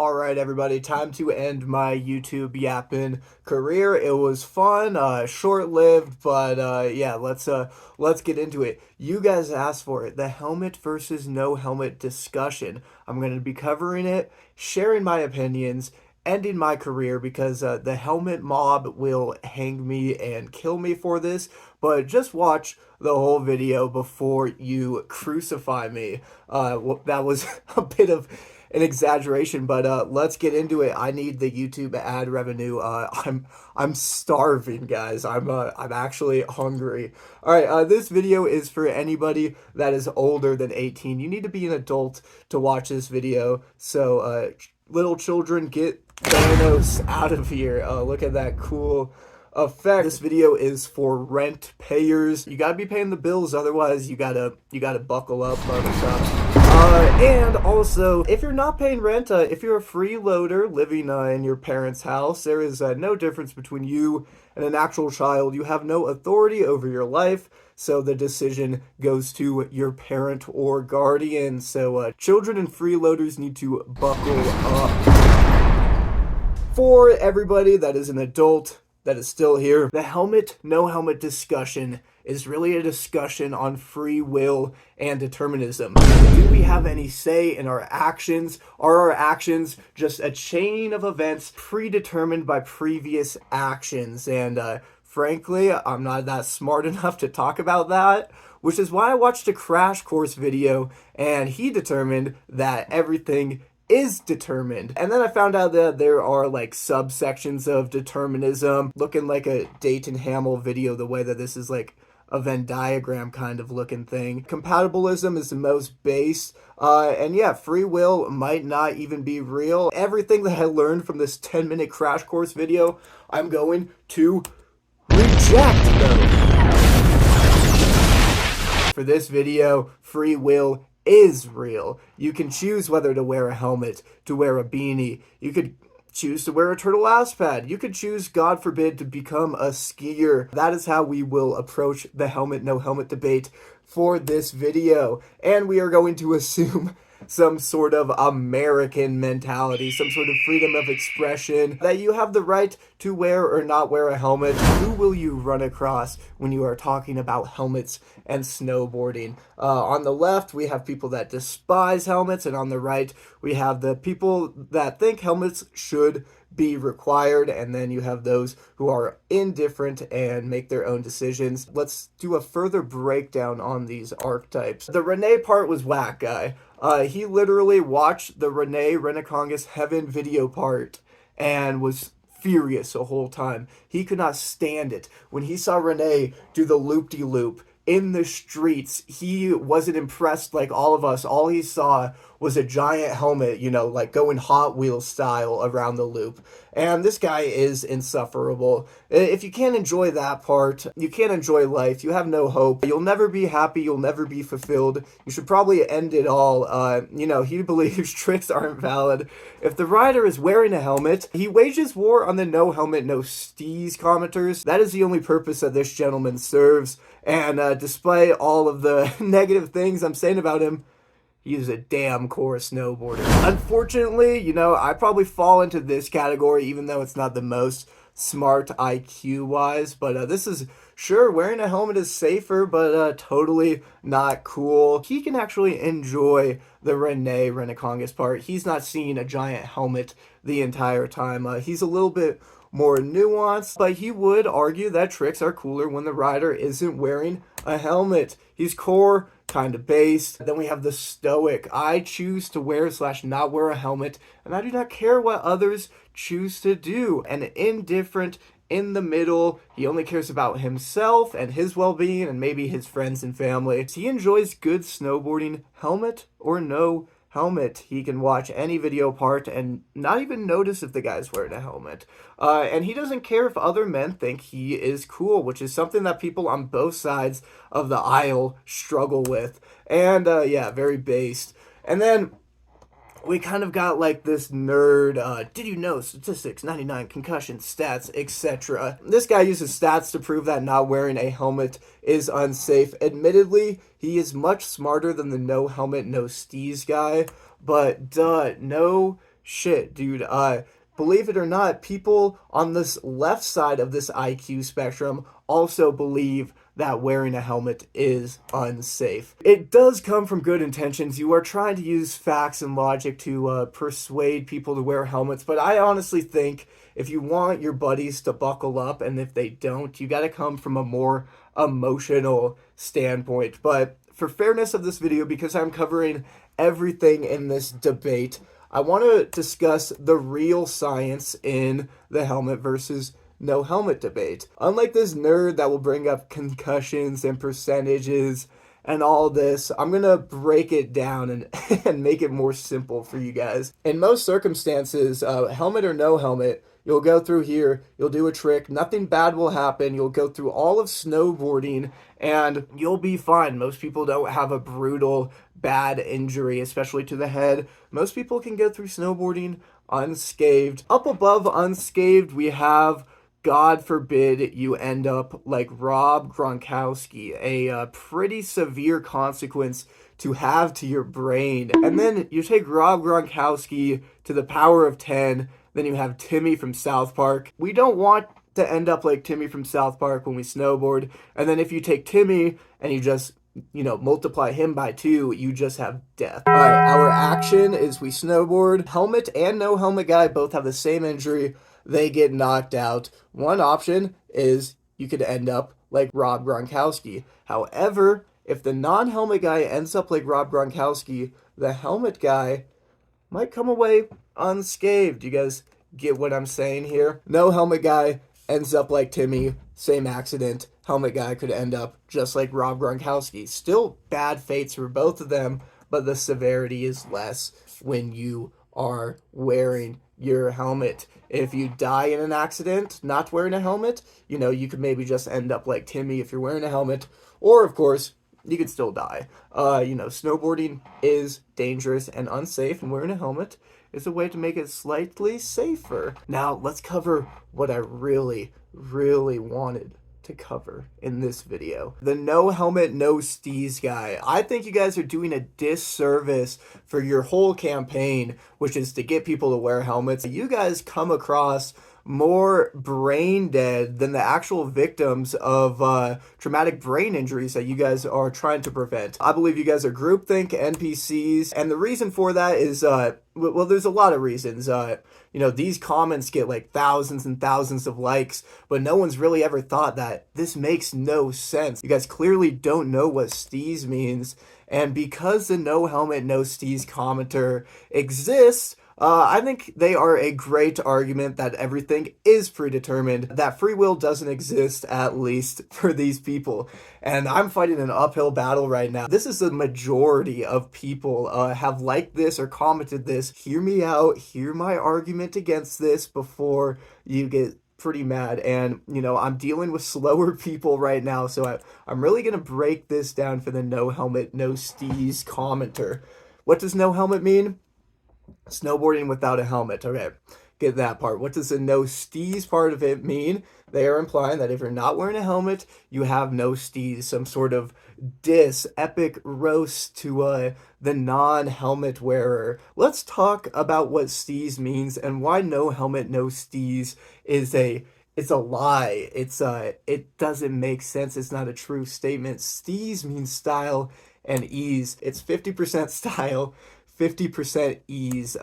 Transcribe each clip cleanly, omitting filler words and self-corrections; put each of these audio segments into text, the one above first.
Alright everybody, time to end my YouTube yapping career. It was fun, short-lived, but yeah, let's get into it. You guys asked for it, the helmet versus no helmet discussion. I'm going to be covering it, sharing my opinions, ending my career because the helmet mob will hang me and kill me for this, but just watch the whole video before you crucify me. That was a bit of an exaggeration, but let's get into it. I need the YouTube ad revenue. I'm starving, guys. I'm actually hungry. All right, this video is for anybody that is older than 18. You need to be an adult to watch this video. So little children, get Thanos out of here. Look at that cool effect. This video is for rent payers. You gotta be paying the bills, otherwise you gotta buckle up, barbershop. And also, if you're not paying rent, if you're a freeloader living in your parents' house, there is no difference between you and an actual child. You have no authority over your life, so the decision goes to your parent or guardian. So children and freeloaders need to buckle up. For everybody that is an adult that is still here, the helmet, no helmet discussion is really a discussion on free will and determinism. Do we have any say in our actions? Are our actions just a chain of events predetermined by previous actions? And frankly, I'm not that smart enough to talk about that, which is why I watched a crash course video and he determined that everything is determined. And then I found out that there are like subsections of determinism, looking like a Dayton Hamill video, the way that this is like a Venn diagram kind of looking thing. Compatibilism is the most base, and yeah, free will might not even be real. Everything that I learned from this 10-minute crash course video, I'm going to reject though. For this video, free will is real. You can choose whether to wear a helmet, to wear a beanie. You could choose to wear a turtle ass pad. You could choose, God forbid, to become a skier. That is how we will approach the helmet, no helmet debate for this video. And we are going to assume some sort of American mentality, some sort of freedom of expression, that you have the right to wear or not wear a helmet. Who will you run across when you are talking about helmets and snowboarding? On the left, we have people that despise helmets, and on the right, we have the people that think helmets should be required, and then you have those who are indifferent and make their own decisions. Let's do a further breakdown on these archetypes. The Renee part was whack, guy. He literally watched the Renee Renecongus Heaven video part and was furious the whole time. He could not stand it. When he saw Renee do the loop-de-loop in the streets, he wasn't impressed like all of us. All he saw was a giant helmet, you know, like going Hot Wheels style around the loop. And this guy is insufferable. If you can't enjoy that part, you can't enjoy life. You have no hope. You'll never be happy. You'll never be fulfilled. You should probably end it all. You know, he believes tricks aren't valid. If the rider is wearing a helmet, he wages war on the no helmet, no steez commenters. That is the only purpose that this gentleman serves. And despite all of the negative things I'm saying about him, he is a damn core snowboarder. Unfortunately, you know, I probably fall into this category, even though it's not the most smart IQ-wise. But this is, sure, wearing a helmet is safer, but totally not cool. He can actually enjoy the Renee Renecongus part. He's not seeing a giant helmet the entire time. He's a little bit more nuanced, but he would argue that tricks are cooler when the rider isn't wearing a helmet. He's core, kind of based. Then we have the stoic. I choose to wear / not wear a helmet, and I do not care what others choose to do. And indifferent in the middle. He only cares about himself and his well-being and maybe his friends and family. He enjoys good snowboarding, helmet or no helmet. He can watch any video part and not even notice if the guy's wearing a helmet. And he doesn't care if other men think he is cool, which is something that people on both sides of the aisle struggle with. And yeah, very based. And then we kind of got like this nerd, did you know statistics, 99, concussion, stats, etc. This guy uses stats to prove that not wearing a helmet is unsafe. Admittedly, he is much smarter than the no helmet, no steez guy, but no shit, dude. Believe it or not, people on this left side of this IQ spectrum also believe that wearing a helmet is unsafe. It does come from good intentions. You are trying to use facts and logic to persuade people to wear helmets, but I honestly think if you want your buddies to buckle up, and if they don't, you got to come from a more emotional standpoint. But for fairness of this video, because I'm covering everything in this debate, I want to discuss the real science in the helmet versus no helmet debate. Unlike this nerd that will bring up concussions and percentages and all this, I'm going to break it down and, and make it more simple for you guys. In most circumstances, helmet or no helmet, you'll go through here, you'll do a trick, nothing bad will happen, you'll go through all of snowboarding, and you'll be fine. Most people don't have a brutal, bad injury, especially to the head. Most people can go through snowboarding unscathed. Up above unscathed, we have, God forbid, you end up like Rob Gronkowski, a pretty severe consequence to have to your brain. And then you take Rob Gronkowski to the power of 10, then you have Timmy from South Park. We don't want to end up like Timmy from South Park when we snowboard. And then if you take Timmy and you just, multiply him by 2, you just have death. All right, our action is we snowboard. Helmet and no helmet guy both have the same injury. They get knocked out. One option is you could end up like Rob Gronkowski. However, if the non-helmet guy ends up like Rob Gronkowski, the helmet guy might come away unscathed. You guys get what I'm saying here? No helmet guy ends up like Timmy, same accident. Helmet guy could end up just like Rob Gronkowski. Still bad fates for both of them, but the severity is less when you are wearing your helmet. If you die in an accident not wearing a helmet, you could maybe just end up like Timmy if you're wearing a helmet, or of course, you could still die. Snowboarding is dangerous and unsafe, and wearing a helmet is a way to make it slightly safer. Now, let's cover what I really, really wanted to cover in this video. The no helmet, no steez guy. I think you guys are doing a disservice for your whole campaign, which is to get people to wear helmets. You guys come across more brain dead than the actual victims of traumatic brain injuries that you guys are trying to prevent. I believe you guys are groupthink NPCs, and the reason for that is, well, there's a lot of reasons. These comments get like thousands and thousands of likes, but no one's really ever thought that this makes no sense. You guys clearly don't know what steez means, and because the no helmet, no steez commenter exists, I think they are a great argument that everything is predetermined, that free will doesn't exist, at least for these people. And I'm fighting an uphill battle right now. This is the majority of people have liked this or commented this. Hear me out, hear my argument against this before you get pretty mad. And, I'm dealing with slower people right now, so I'm really going to break this down for the no helmet, no steez commenter. What does no helmet mean? Snowboarding without a helmet. Okay, get that part. What does the no steez part of it mean? They are implying that if you're not wearing a helmet, you have no steez, some sort of epic roast to the non-helmet wearer. Let's talk about what steez means and why no helmet, no steez is it's a lie. It doesn't make sense. It's not a true statement. Steez means style and ease. It's 50% style, 50% ease.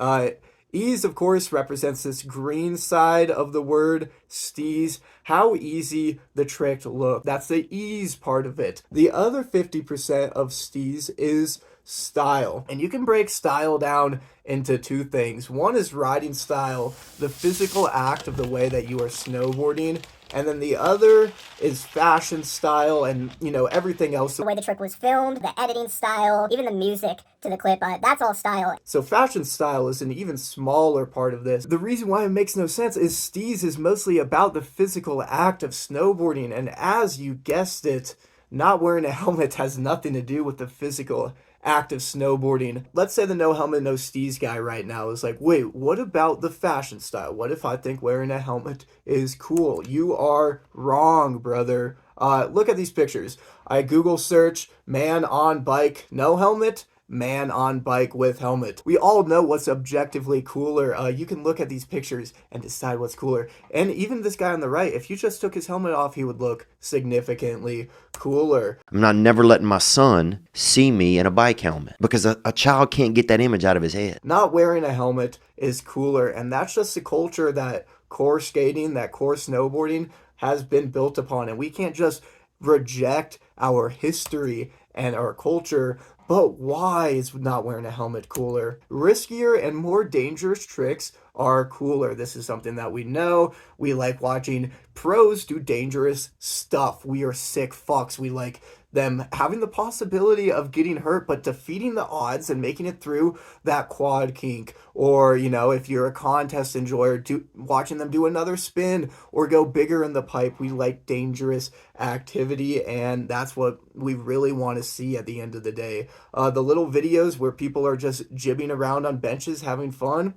Ease, of course, represents this green side of the word steez. How easy the trick look. That's the ease part of it. The other 50% of steez is style. And you can break style down into 2 things. One is riding style, the physical act of the way that you are snowboarding. And then the other is fashion style and, everything else. The way the trick was filmed, the editing style, even the music to the clip, that's all style. So fashion style is an even smaller part of this. The reason why it makes no sense is steez is mostly about the physical act of snowboarding. And as you guessed it, not wearing a helmet has nothing to do with the physical act of snowboarding. Let's say the no helmet, no steez guy right now is like, wait, what about the fashion style? What if I think wearing a helmet is cool? You are wrong, brother. Look at these pictures. I Google search man on bike, no helmet, man on bike with helmet. We all know what's objectively cooler. You can look at these pictures and decide what's cooler. And even this guy on the right, if you just took his helmet off, he would look significantly cooler. I'm not never letting my son see me in a bike helmet because a child can't get that image out of his head. Not wearing a helmet is cooler, and that's just the culture that core skating, that core snowboarding has been built upon. And we can't just reject our history and our culture. But why is not wearing a helmet cooler? Riskier and more dangerous tricks are cooler. This is something that we know. We like watching pros do dangerous stuff. We are sick fucks. We like them having the possibility of getting hurt, but defeating the odds and making it through that quad kink. Or, you know, if you're a contest enjoyer, watching them do another spin or go bigger in the pipe. We like dangerous activity, and that's what we really want to see at the end of the day. The little videos where people are just jibbing around on benches having fun,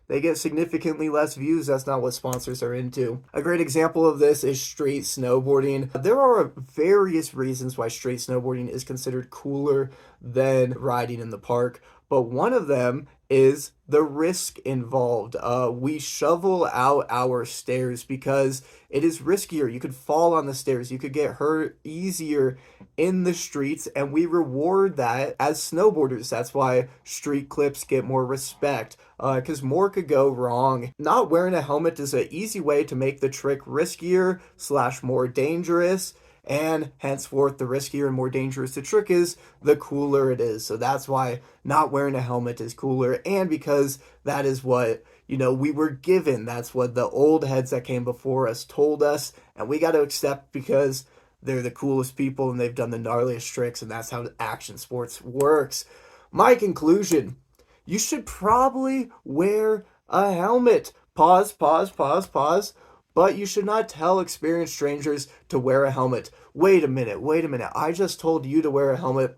they get significantly less views. That's not what sponsors are into. A great example of this is straight snowboarding. There are various reasons why straight snowboarding is considered cooler than riding in the park, but one of them is the risk involved. We shovel out our stairs because it is riskier. You could fall on the stairs. You could get hurt easier in the streets, and we reward that as snowboarders. That's why street clips get more respect, because more could go wrong. Not wearing a helmet is an easy way to make the trick riskier / more dangerous. And henceforth, the riskier and more dangerous the trick is, the cooler it is. So that's why not wearing a helmet is cooler. And because that is what, you know, we were given. That's what the old heads that came before us told us. And we got to accept because they're the coolest people and they've done the gnarliest tricks. And that's how action sports works. My conclusion, you should probably wear a helmet. Pause. But you should not tell experienced strangers to wear a helmet. Wait a minute. I just told you to wear a helmet.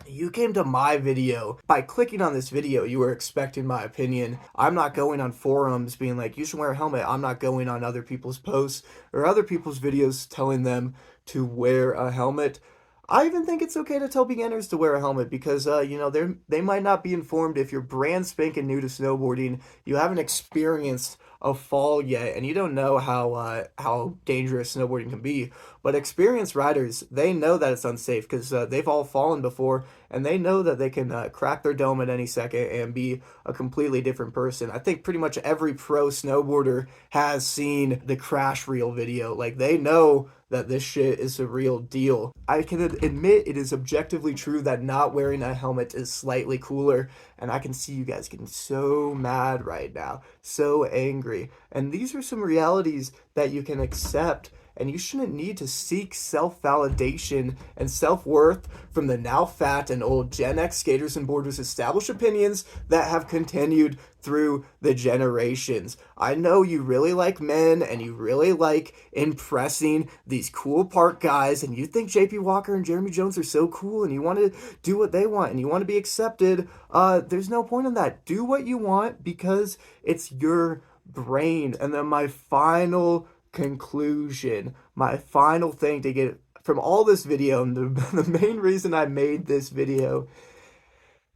You came to my video. By clicking on this video, you were expecting my opinion. I'm not going on forums being like, you should wear a helmet. I'm not going on other people's posts or other people's videos telling them to wear a helmet. I even think it's okay to tell beginners to wear a helmet because, you know, they might not be informed. If you're brand spanking new to snowboarding, you haven't experienced a fall yet, and you don't know how dangerous snowboarding can be. But experienced riders, they know that it's unsafe because they've all fallen before, and they know that they can crack their dome at any second and be a completely different person. I think pretty much every pro snowboarder has seen the crash reel video. Like, they know that this shit is a real deal. I can admit it is objectively true that not wearing a helmet is slightly cooler, and I can see you guys getting so mad right now, so angry. And these are some realities that you can accept, and you shouldn't need to seek self-validation and self-worth from the now fat and old Gen X skaters and boarders' established opinions that have continued through the generations. I know you really like men and you really like impressing these cool park guys, and you think JP Walker and Jeremy Jones are so cool and you want to do what they want and you want to be accepted. There's no point in that. Do what you want because it's your brain. And then my final conclusion, my final thing to get from all this video, and the main reason I made this video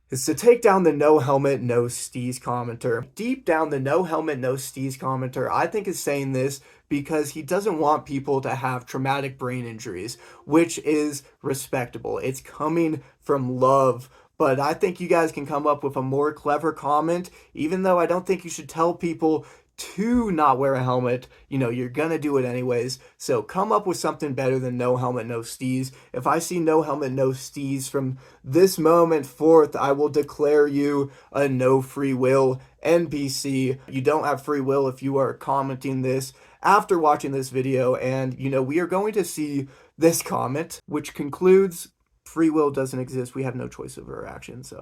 is to take down the no helmet, no steez commenter. Deep down, the no helmet, no steez commenter, I think, is saying this because he doesn't want people to have traumatic brain injuries, which is respectable. It's coming from love. But I think you guys can come up with a more clever comment, even though I don't think you should tell people to not wear a helmet. You know, you're gonna do it anyways. So come up with something better than no helmet, no steez. If I see no helmet, no steez from this moment forth, I will declare you a no free will NPC. You don't have free will if you are commenting this after watching this video. And, you know, we are going to see this comment, which concludes free will doesn't exist. We have no choice over our actions.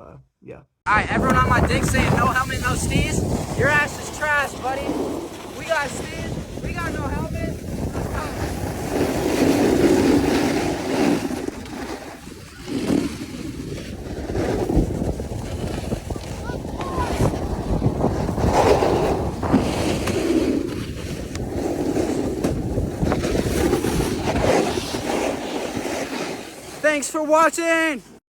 Yeah. Alright, everyone on my dick saying no helmet, no steez. Your ass is trash, buddy. We got steez. We got no helmet. Thanks for watching.